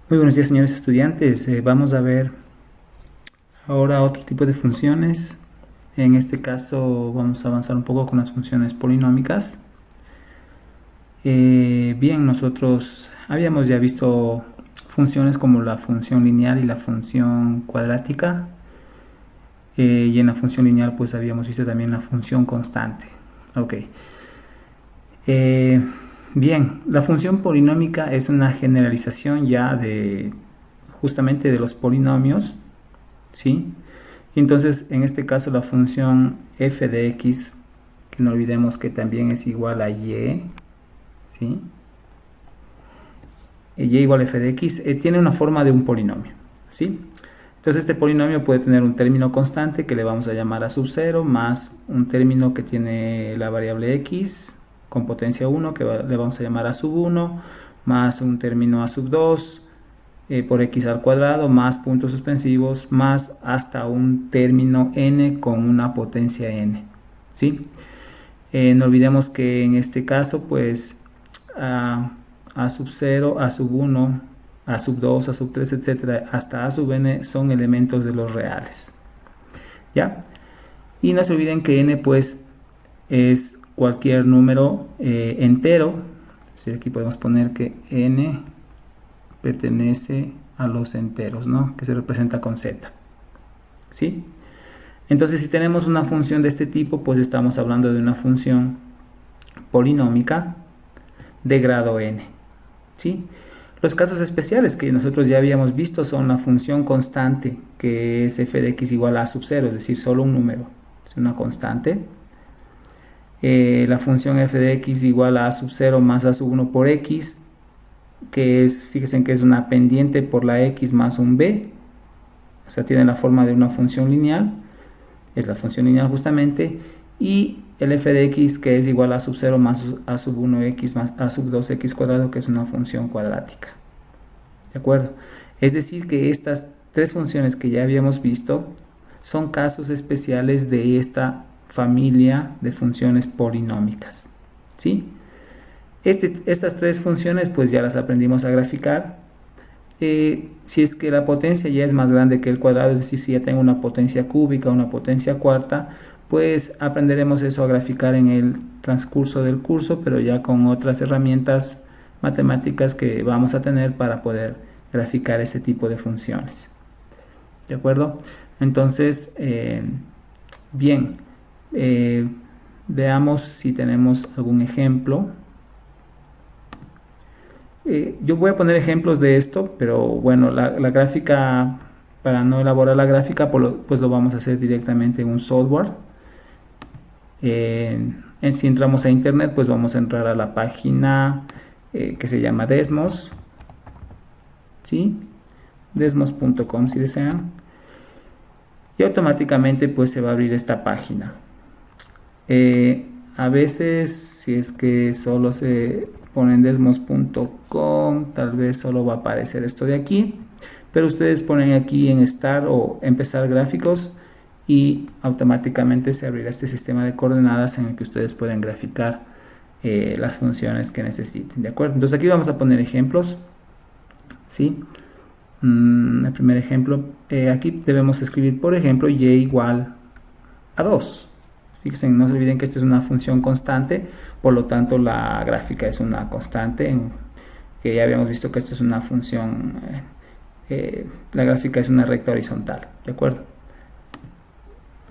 Muy buenos días, señores estudiantes. Vamos a ver ahora otro tipo de funciones. En este caso vamos a avanzar un poco con las funciones polinómicas. Bien, nosotros habíamos ya visto funciones como la función lineal y la función cuadrática. Y en la función lineal pues habíamos visto también la función constante. Ok. Bien, la función polinómica es una generalización ya de justamente de los polinomios, ¿sí? Y entonces en este caso la función f de x, que no olvidemos que también es igual a y, ¿sí? Y igual a f de x, tiene una forma de un polinomio, ¿sí? Entonces este polinomio puede tener un término constante que le vamos a llamar a sub 0 más un término que tiene la variable x con potencia 1 que le vamos a llamar a sub 1 más un término a sub 2 por x al cuadrado más puntos suspensivos más hasta un término n con una potencia n, ¿sí? No olvidemos que en este caso pues a sub 0, a sub 1, a sub 2, a sub 3, etcétera, hasta a sub n son elementos de los reales, ¿ya? Y no se olviden que n pues es cualquier número entero, es decir, aquí podemos poner que n pertenece a los enteros, ¿no? Que se representa con z, ¿sí? Entonces, si tenemos una función de este tipo, pues estamos hablando de una función polinómica de grado n, ¿sí? Los casos especiales que nosotros ya habíamos visto son la función constante, que es f de x igual a sub 0, es decir, solo un número, es una constante. La función f de x igual a sub 0 más a sub 1 por x, que es, fíjense que es una pendiente por la x más un b, o sea, tiene la forma de una función lineal, es la función lineal justamente, y el f de x que es igual a sub 0 más a sub 1x más a sub 2x cuadrado, que es una función cuadrática, ¿de acuerdo? Es decir que estas tres funciones que ya habíamos visto son casos especiales de esta familia de funciones polinómicas, ¿sí? Estas tres funciones pues ya las aprendimos a graficar. Si es que la potencia ya es más grande que el cuadrado, es decir, si ya tengo una potencia cúbica, una potencia cuarta, pues aprenderemos eso a graficar en el transcurso del curso, pero ya con otras herramientas matemáticas que vamos a tener para poder graficar ese tipo de funciones, ¿de acuerdo? Entonces, bien, veamos si tenemos algún ejemplo. Yo voy a poner ejemplos de esto, pero bueno, la gráfica, para no elaborar la gráfica, pues lo vamos a hacer directamente en un software. Si entramos a internet, pues vamos a entrar a la página que se llama Desmos, ¿sí? Desmos.com si desean, y automáticamente pues se va a abrir esta página. A veces, si es que solo se ponen desmos.com, tal vez solo va a aparecer esto de aquí, pero ustedes ponen aquí en Start o Empezar Gráficos y automáticamente se abrirá este sistema de coordenadas en el que ustedes pueden graficar las funciones que necesiten, ¿de acuerdo? Entonces aquí vamos a poner ejemplos, ¿sí? El primer ejemplo, aquí debemos escribir, por ejemplo, y igual a 2. Fíjense, no se olviden que esta es una función constante, por lo tanto la gráfica es una constante, que ya habíamos visto que esta es una función, la gráfica es una recta horizontal, ¿de acuerdo?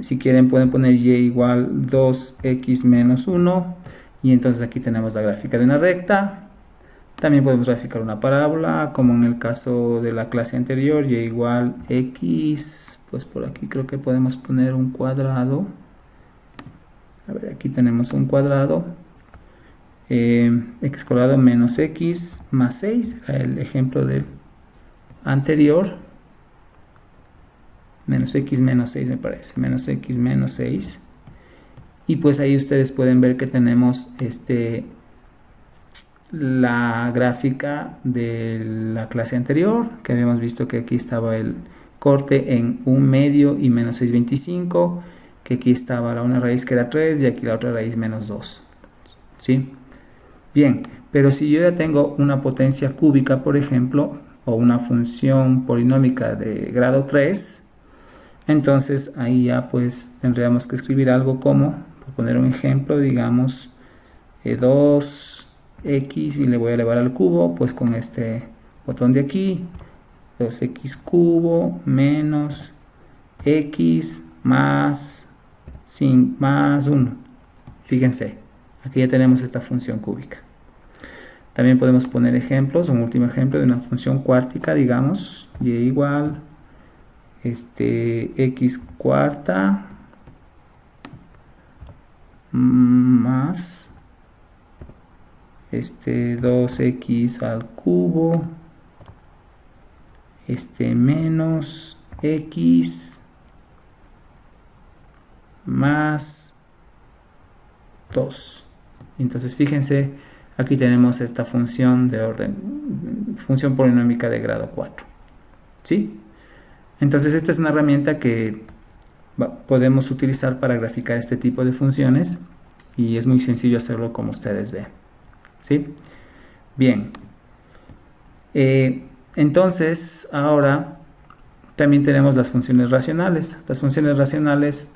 Si quieren pueden poner y igual 2x menos 1, y entonces aquí tenemos la gráfica de una recta. También podemos graficar una parábola, como en el caso de la clase anterior, y igual x, pues por aquí creo que podemos poner un cuadrado. A ver, aquí tenemos un cuadrado, x cuadrado menos x más 6, era el ejemplo del anterior, menos x menos 6 me parece, menos x menos 6, y pues ahí ustedes pueden ver que tenemos la gráfica de la clase anterior, que habíamos visto que aquí estaba el corte en 1 medio y menos 6,25, que aquí estaba la una raíz que era 3 y aquí la otra raíz menos 2, ¿sí? Bien, pero si yo ya tengo una potencia cúbica, por ejemplo, o una función polinómica de grado 3, entonces ahí ya pues tendríamos que escribir algo como, por poner un ejemplo, digamos 2x y le voy a elevar al cubo, pues con este botón de aquí, 2x cubo menos x más 1. Fíjense, aquí ya tenemos esta función cúbica. También podemos poner ejemplos, un último ejemplo de una función cuártica, digamos, y igual x cuarta más 2x al cubo menos x más 2. Entonces fíjense, aquí tenemos esta función de orden, función polinómica de grado 4. ¿Sí? Entonces esta es una herramienta que podemos utilizar para graficar este tipo de funciones y es muy sencillo hacerlo como ustedes ven. ¿Sí? Bien. Entonces ahora también tenemos las funciones racionales. Las funciones racionales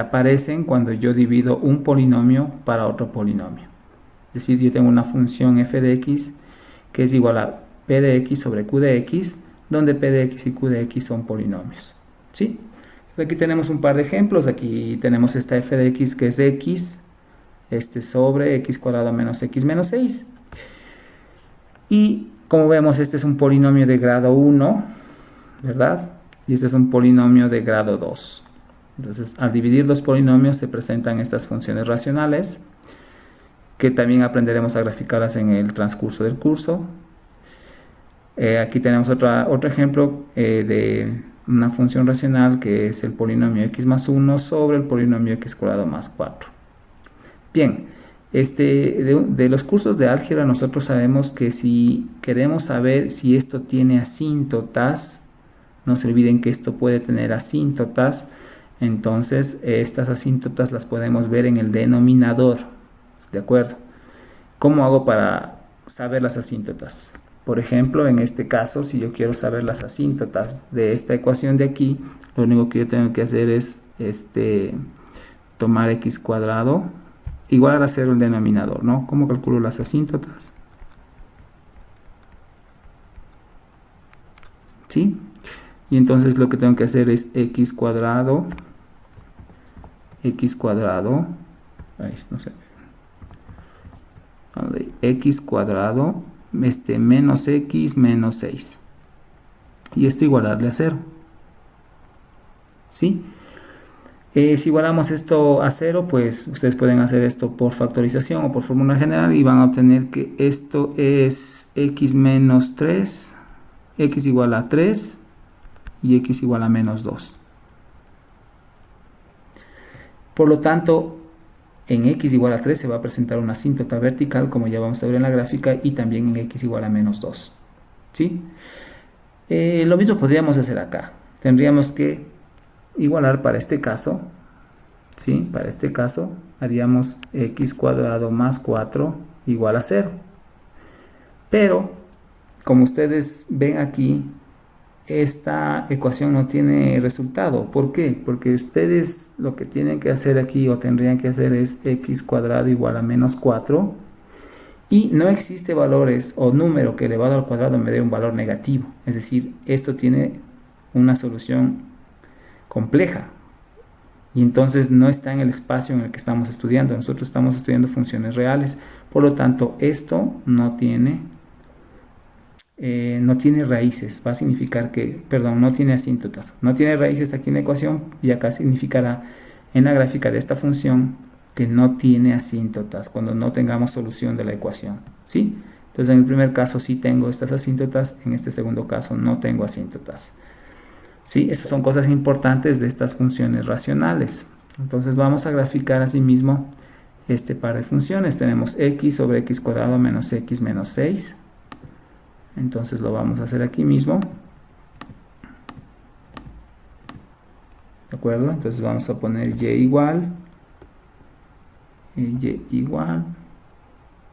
aparecen cuando yo divido un polinomio para otro polinomio. Es decir, yo tengo una función f de x que es igual a p de x sobre q de x, donde p de x y q de x son polinomios. ¿Sí? Aquí tenemos un par de ejemplos. Aquí tenemos esta f de x que es x sobre x cuadrado menos x menos 6. Y como vemos, este es un polinomio de grado 1, ¿verdad? Y este es un polinomio de grado 2. Entonces, al dividir dos polinomios se presentan estas funciones racionales, que también aprenderemos a graficarlas en el transcurso del curso. Aquí tenemos otro ejemplo de una función racional que es el polinomio x más 1 sobre el polinomio x cuadrado más 4. Bien, de los cursos de álgebra nosotros sabemos que si queremos saber si esto tiene asíntotas, no se olviden que esto puede tener asíntotas, entonces estas asíntotas las podemos ver en el denominador, ¿de acuerdo? ¿Cómo hago para saber las asíntotas? Por ejemplo, en este caso, si yo quiero saber las asíntotas de esta ecuación de aquí, lo único que yo tengo que hacer es tomar x cuadrado igual a 0 el denominador, ¿no? ¿Cómo calculo las asíntotas? ¿Sí? Y entonces lo que tengo que hacer es x cuadrado, ay, no sé, x cuadrado, menos x menos 6. Y esto igualarle a 0. ¿Sí? Si igualamos esto a 0, pues ustedes pueden hacer esto por factorización o por fórmula general y van a obtener que esto es x menos 3, x igual a 3 y x igual a menos 2. Por lo tanto, en x igual a 3 se va a presentar una asíntota vertical, como ya vamos a ver en la gráfica, y también en x igual a menos 2. ¿Sí? Lo mismo podríamos hacer acá. Tendríamos que igualar para este caso. ¿Sí? Para este caso haríamos x cuadrado más 4 igual a 0. Pero, como ustedes ven aquí, esta ecuación no tiene resultado. ¿Por qué? Porque ustedes lo que tienen que hacer aquí o tendrían que hacer es x cuadrado igual a menos 4 y no existe valores o número que elevado al cuadrado me dé un valor negativo. Es decir, esto tiene una solución compleja y entonces no está en el espacio en el que estamos estudiando. Nosotros estamos estudiando funciones reales. Por lo tanto, esto no tiene raíces, va a significar que, perdón, no tiene asíntotas, no tiene raíces aquí en la ecuación y acá significará en la gráfica de esta función que no tiene asíntotas cuando no tengamos solución de la ecuación, ¿sí? Entonces en el primer caso sí tengo estas asíntotas, en este segundo caso no tengo asíntotas, ¿sí? Esas son cosas importantes de estas funciones racionales. Entonces vamos a graficar asimismo este par de funciones. Tenemos x sobre x cuadrado menos x menos 6. Entonces lo vamos a hacer aquí mismo. ¿De acuerdo? Entonces vamos a poner y igual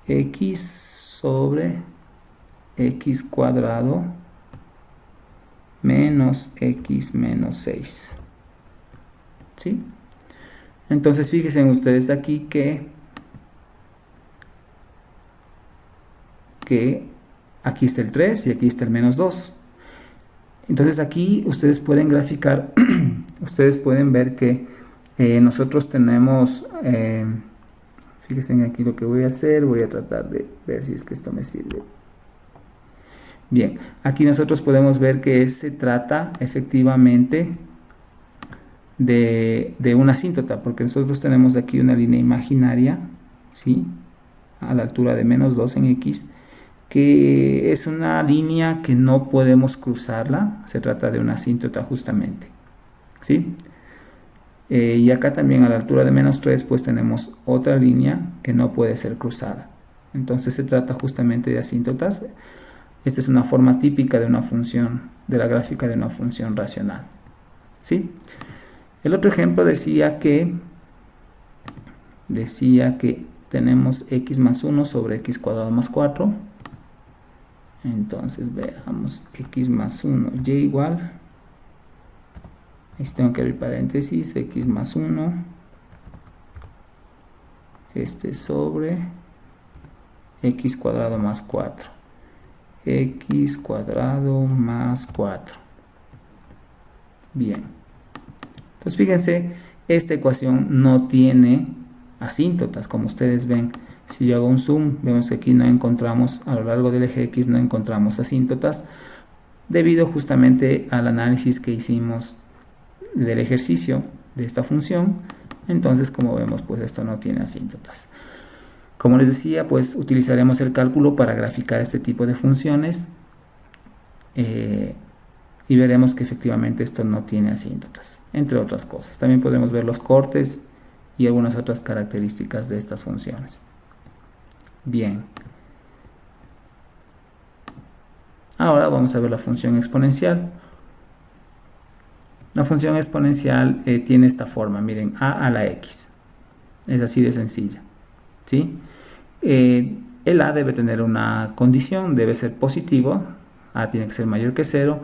x sobre x cuadrado menos x menos 6. ¿Sí? Entonces fíjense ustedes aquí que aquí está el 3 y aquí está el menos 2. Entonces aquí ustedes pueden graficar, ustedes pueden ver que nosotros tenemos, fíjense aquí lo que voy a hacer, voy a tratar de ver si es que esto me sirve. Bien, aquí nosotros podemos ver que se trata efectivamente de una asíntota, porque nosotros tenemos aquí una línea imaginaria, ¿sí? A la altura de menos 2 en x, que es una línea que no podemos cruzarla, se trata de una asíntota justamente, ¿sí? Y acá también a la altura de menos 3 pues tenemos otra línea que no puede ser cruzada, entonces se trata justamente de asíntotas. Esta es una forma típica de una función, de la gráfica de una función racional, ¿sí? El otro ejemplo decía que tenemos x más 1 sobre x cuadrado más 4. Entonces veamos, x más 1, y igual, tengo que abrir paréntesis, x más 1, sobre x cuadrado más 4, x cuadrado más 4. Bien, pues fíjense, esta ecuación no tiene asíntotas, como ustedes ven. Si yo hago un zoom, vemos que aquí no encontramos, a lo largo del eje X no encontramos asíntotas, debido justamente al análisis que hicimos del ejercicio de esta función. Entonces, como vemos, pues esto no tiene asíntotas. Como les decía, pues utilizaremos el cálculo para graficar este tipo de funciones y veremos que efectivamente esto no tiene asíntotas, entre otras cosas. También podemos ver los cortes y algunas otras características de estas funciones. Bien, ahora vamos a ver la función exponencial. La función exponencial tiene esta forma, miren, a la x, es así de sencilla, ¿sí? El a debe tener una condición, debe ser positivo, a tiene que ser mayor que 0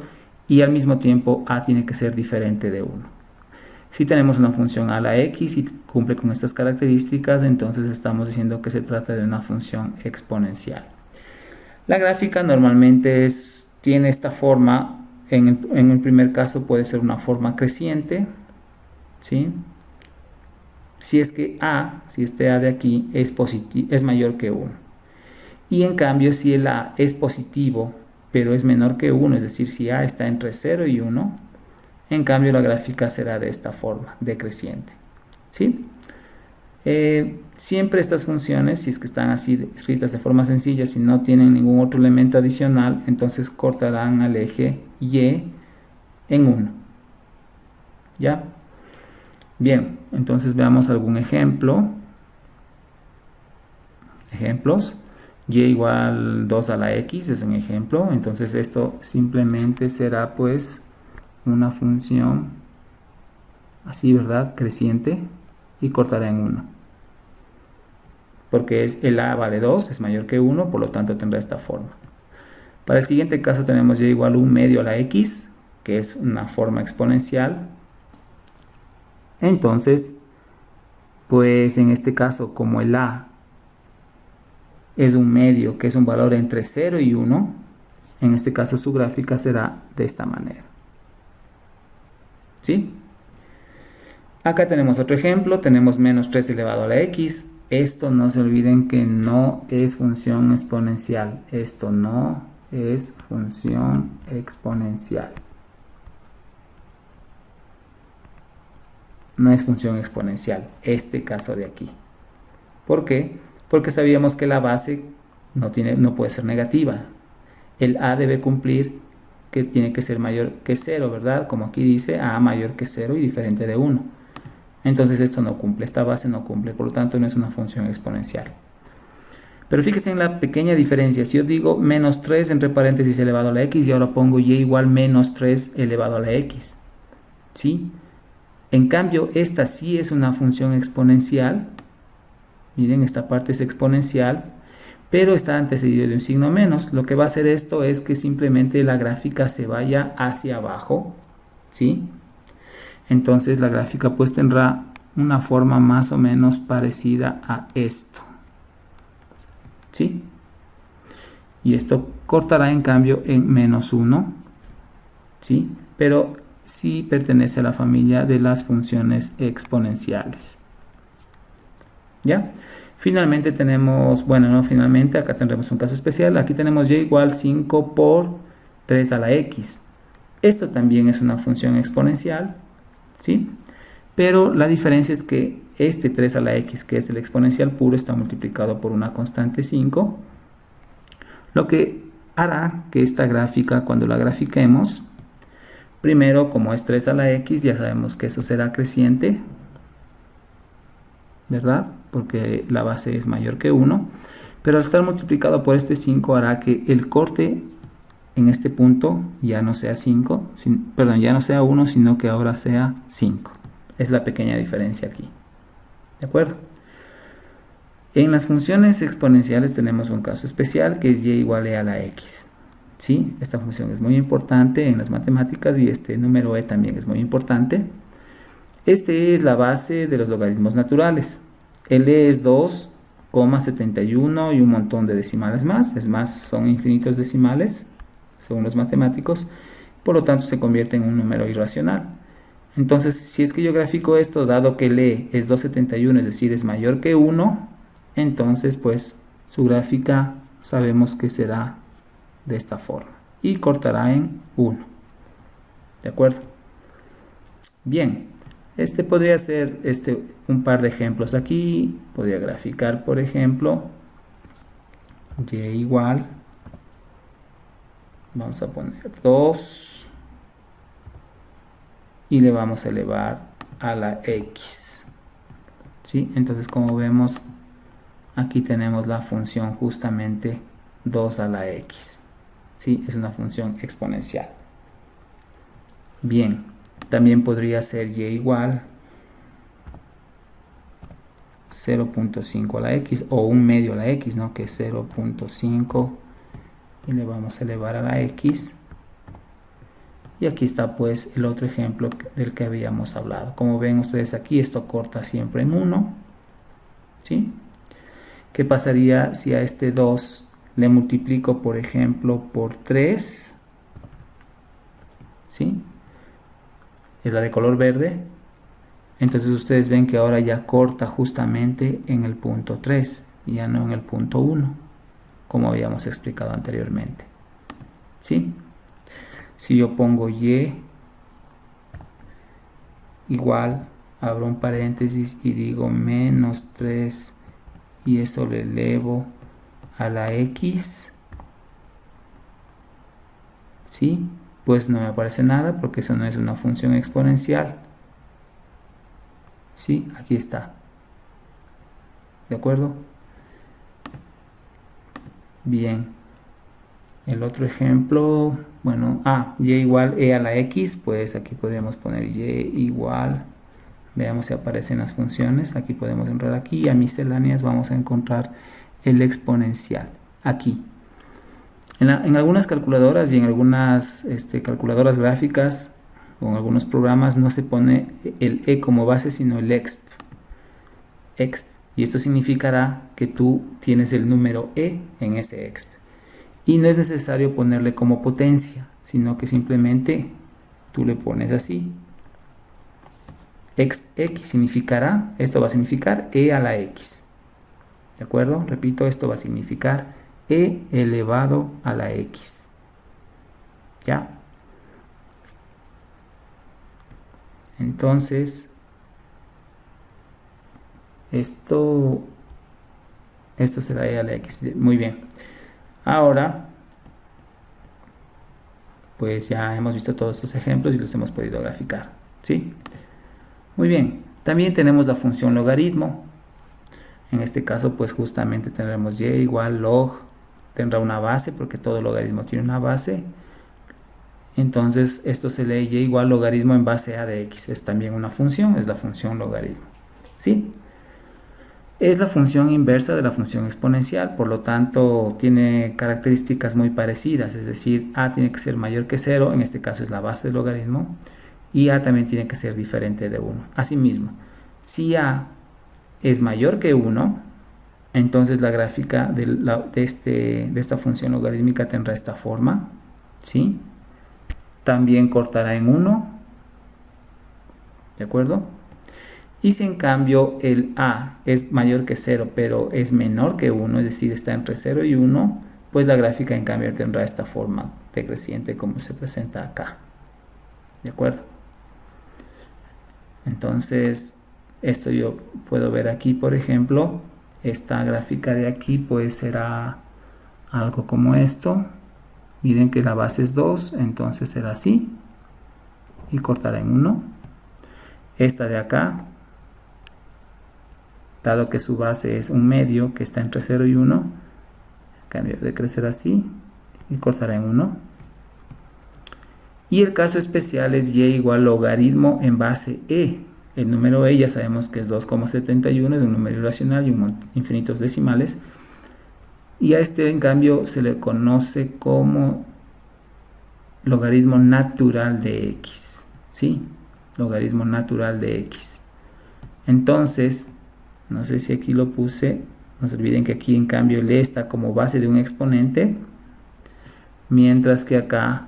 y al mismo tiempo a tiene que ser diferente de 1. Si tenemos una función a la x y cumple con estas características, entonces estamos diciendo que se trata de una función exponencial. La gráfica normalmente tiene esta forma, en el primer caso puede ser una forma creciente, ¿sí? Si es que si este a de aquí es mayor que 1. Y en cambio, si el a es positivo, pero es menor que 1, es decir, si a está entre 0 y 1, en cambio la gráfica será de esta forma, decreciente, ¿sí? Siempre estas funciones, si es que están así escritas de forma sencilla, si no tienen ningún otro elemento adicional, entonces cortarán al eje y en 1, ¿ya? Bien, entonces veamos algún ejemplo. Ejemplos. Y igual 2 a la x es un ejemplo. Entonces esto simplemente será pues una función así, ¿verdad? Creciente, y cortará en 1. Porque el a vale 2, es mayor que 1, por lo tanto tendrá esta forma. Para el siguiente caso tenemos y igual 1 medio a la x, que es una forma exponencial. Entonces, pues en este caso, como el a es un medio, que es un valor entre 0 y 1, en este caso su gráfica será de esta manera, ¿sí? Acá tenemos otro ejemplo, tenemos menos 3 elevado a la x. Esto no se olviden que no es función exponencial, esto no es función exponencial. No es función exponencial, este caso de aquí. ¿Por qué? Porque sabíamos que la base no puede ser negativa. El a debe cumplir que tiene que ser mayor que 0, ¿verdad? Como aquí dice, a mayor que 0 y diferente de 1. Entonces esto no cumple, esta base no cumple, por lo tanto no es una función exponencial. Pero fíjense en la pequeña diferencia. Si yo digo menos 3 entre paréntesis elevado a la x y ahora pongo y igual menos 3 elevado a la x, ¿sí? En cambio, esta sí es una función exponencial. Miren, esta parte es exponencial pero está antecedido de un signo menos. Lo que va a hacer esto es que simplemente la gráfica se vaya hacia abajo, ¿sí? Entonces la gráfica pues tendrá una forma más o menos parecida a esto, ¿sí? Y esto cortará en cambio en -1, ¿sí? Pero sí pertenece a la familia de las funciones exponenciales. ¿Ya? Finalmente tenemos, bueno, no finalmente, acá tendremos un caso especial. Aquí tenemos y igual 5 por 3 a la x. Esto también es una función exponencial, ¿sí? Pero la diferencia es que este 3 a la x, que es el exponencial puro, está multiplicado por una constante 5, lo que hará que esta gráfica, cuando la grafiquemos, primero, como es 3 a la x, ya sabemos que eso será creciente, ¿verdad? Porque la base es mayor que 1, pero al estar multiplicado por este 5 hará que el corte en este punto ya no sea 5, perdón, ya no sea 1, sino que ahora sea 5. Es la pequeña diferencia aquí, ¿de acuerdo? En las funciones exponenciales tenemos un caso especial que es y igual a la x. ¿Sí? Esta función es muy importante en las matemáticas y este número e también es muy importante. Este es la base de los logaritmos naturales. El e es 2,71 y un montón de decimales más. Es más, son infinitos decimales, según los matemáticos. Por lo tanto, se convierte en un número irracional. Entonces, si es que yo grafico esto, dado que el e es 2,71, es decir, es mayor que 1, entonces, pues, su gráfica sabemos que será de esta forma. Y cortará en 1. ¿De acuerdo? Bien. Este podría ser un par de ejemplos aquí. Podría graficar, por ejemplo, y igual, vamos a poner 2 y le vamos a elevar a la x. ¿Sí? Entonces, como vemos, aquí tenemos la función justamente 2 a la x. ¿Sí? Es una función exponencial. Bien. También podría ser y igual 0.5 a la x o 1/2 a la x, ¿no? Que es 0.5 y le vamos a elevar a la x. Y aquí está pues el otro ejemplo del que habíamos hablado. Como ven ustedes aquí, esto corta siempre en 1. ¿Sí? ¿Qué pasaría si a este 2 le multiplico, por ejemplo, por 3? ¿Sí? Es la de color verde. Entonces ustedes ven que ahora ya corta justamente en el punto 3 y ya no en el punto 1, como habíamos explicado anteriormente. ¿Sí? Si yo pongo y igual, abro un paréntesis y digo -3 y eso le elevo a la x, ¿sí? Pues no me aparece nada porque eso no es una función exponencial. ¿Sí? Aquí está. ¿De acuerdo? Bien. El otro ejemplo, bueno, y igual e a la x, pues aquí podríamos poner y igual, veamos si aparecen las funciones. Aquí podemos entrar aquí, a misceláneas vamos a encontrar el exponencial, aquí. En algunas calculadoras y en algunas calculadoras gráficas o en algunos programas no se pone el e como base, sino el exp. Y esto significará que tú tienes el número e en ese exp. Y no es necesario ponerle como potencia, sino que simplemente tú le pones así. X significará, esto va a significar e a la x. ¿De acuerdo? Repito, esto va a significar e elevado a la x. ¿Ya? Entonces, esto será e a la x. Muy bien. Ahora, pues ya hemos visto todos estos ejemplos y los hemos podido graficar. ¿Sí? Muy bien. También tenemos la función logaritmo. En este caso, pues justamente tendremos y igual log, tendrá una base porque todo logaritmo tiene una base. Entonces esto se lee y igual logaritmo en base a de x. Es también una función, es la función logaritmo. ¿Sí? Es la función inversa de la función exponencial, por lo tanto tiene características muy parecidas, es decir, a tiene que ser mayor que 0, en este caso es la base del logaritmo, y a también tiene que ser diferente de 1. Asimismo, si a es mayor que 1, entonces la gráfica de esta función logarítmica tendrá esta forma, ¿sí? También cortará en 1, ¿de acuerdo? Y si en cambio el a es mayor que 0, pero es menor que 1, es decir, está entre 0 y 1, pues la gráfica en cambio tendrá esta forma decreciente como se presenta acá. ¿De acuerdo? Entonces, esto yo puedo ver aquí, por ejemplo, esta gráfica de aquí pues será algo como esto. Miren que la base es 2, entonces será así. Y cortará en 1. Esta de acá, dado que su base es un medio que está entre 0 y 1, cambio de crecer así y cortará en 1. Y el caso especial es y igual logaritmo en base e. El número e ya sabemos que es 2,71, es un número irracional y infinitos decimales. Y a este en cambio se le conoce como logaritmo natural de x, ¿sí? Logaritmo natural de x. Entonces, no sé si aquí lo puse, no se olviden que aquí en cambio el e está como base de un exponente, mientras que acá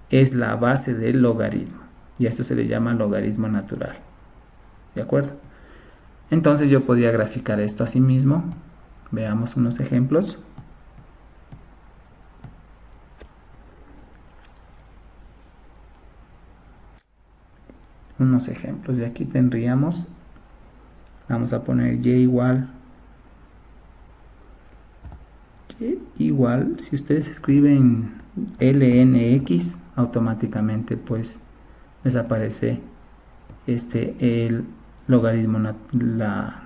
es la base del logaritmo, y a esto se le llama logaritmo natural. ¿De acuerdo? Entonces yo podría graficar esto así mismo. Veamos unos ejemplos. Unos ejemplos, y aquí tendríamos, vamos a poner y igual, si ustedes escriben lnx, automáticamente pues desaparece el logaritmo, la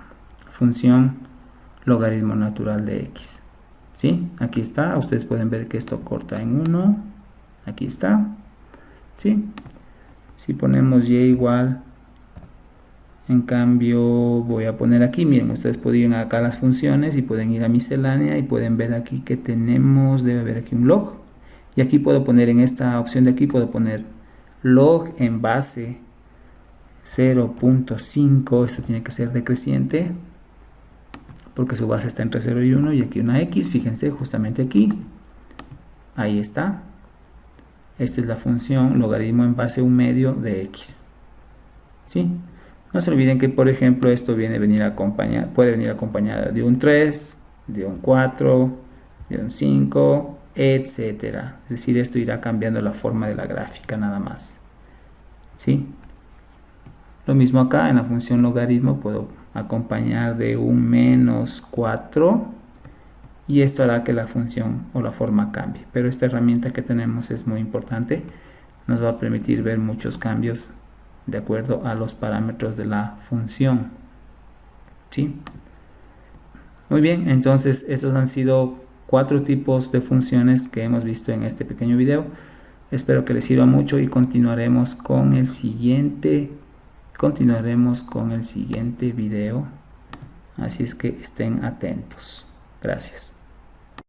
función logaritmo natural de x, ¿sí? Aquí está, ustedes pueden ver que esto corta en 1, aquí está, ¿sí? Si ponemos y igual, en cambio voy a poner aquí, miren, ustedes pueden ir acá a las funciones y pueden ir a miscelánea y pueden ver aquí que tenemos, debe haber aquí un log, y aquí puedo poner, en esta opción de aquí puedo poner log en base 0.5, esto tiene que ser decreciente porque su base está entre 0 y 1, y aquí una x, fíjense justamente aquí, ahí está. Esta es la función logaritmo en base 1 medio de x, ¿sí? No se olviden que, por ejemplo, esto puede venir acompañada de un 3, de un 4, de un 5, etcétera. Es decir, esto irá cambiando la forma de la gráfica nada más, ¿sí? Lo mismo acá, en la función logaritmo puedo acompañar de un menos 4, y esto hará que la función o la forma cambie. Pero esta herramienta que tenemos es muy importante, nos va a permitir ver muchos cambios de acuerdo a los parámetros de la función, ¿sí? Muy bien, entonces estos han sido 4 tipos de funciones que hemos visto en este pequeño video. Espero que les sirva mucho y continuaremos con el siguiente video, así es que estén atentos. Gracias.